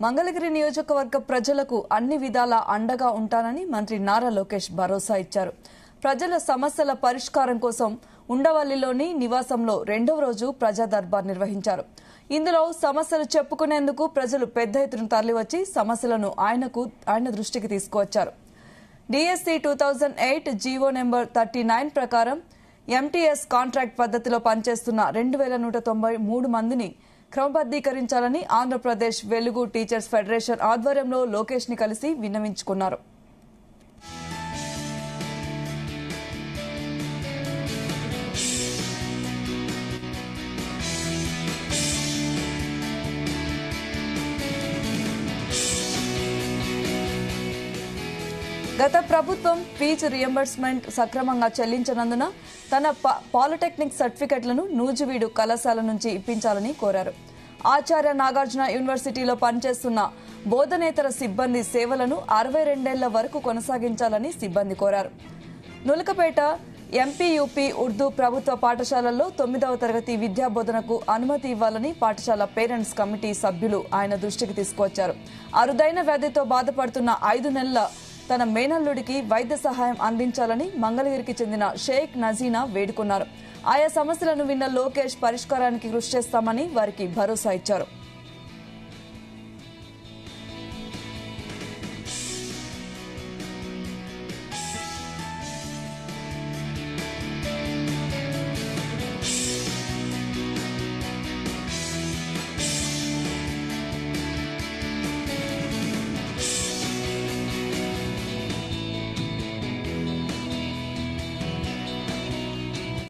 మంగళగిరి నియోజకవర్గ ప్రజలకు అన్ని విధాల అండగా ఉంటానని మంత్రి నారా లోకేష్ భరోసా ఇచ్చారు. ప్రజల సమస్యల పరిష్కారం కోసం ఉండవల్లిలోని నివాసంలో రెండవ రోజు ప్రజా దర్బార్ నిర్వహించారు. ఇందులో సమస్యలు చెప్పుకునేందుకు ప్రజలు పెద్ద ఎత్తున తరలివచ్చి సమస్యలను ఆయన దృష్టికి తీసుకువచ్చారు. డిఎస్సి 2008 జీవో నెంబర్ 39 ప్రకారం ఎంటీఎస్ కాంట్రాక్ట్ పద్ధతిలో పనిచేస్తున్న 2193 మందిని క్రమబద్దీకరించాలని ఆంధ్రప్రదేశ్ వెలుగు టీచర్స్ ఫెడరేషన్ ఆధ్వర్యంలో లోకేష్ ని కలిసి విన్నవించుకున్నారు. గత ప్రభుత్వం ఫీజు రియంబర్స్మెంట్ సక్రమంగా చెల్లించనందున తన పాలిటెక్నిక్ సర్టిఫికెట్లను నూజివీడు కళాశాల నుంచి ఇప్పించాలని కోరారు. ఆచార్య నాగార్జున యూనివర్సిటీలో పనిచేస్తున్న బోధనేతర సిబ్బంది సేవలను 62 ఏళ్ల వరకు కొనసాగించాలని సిబ్బంది కోరారు. నులకపేట ఎంపీయూపీ ఉర్దూ ప్రభుత్వ పాఠశాలల్లో 9వ తరగతి విద్యాబోధనకు అనుమతి ఇవ్వాలని పాఠశాల పేరెంట్స్ కమిటీ సభ్యులు ఆయన దృష్టికి తీసుకువచ్చారు. అరుదైన వ్యాధితో బాధపడుతున్న 5 నెలల తన మేనల్లుడికి వైద్య సహాయం అందించాలని మంగళగిరికి చెందిన షేక్ నజీనా వేడుకున్నారు. ఆయా సమస్యలను విన్న లోకేష్ పరిష్కారానికి కృషి చేస్తామని వారికి భరోసా ఇచ్చారు.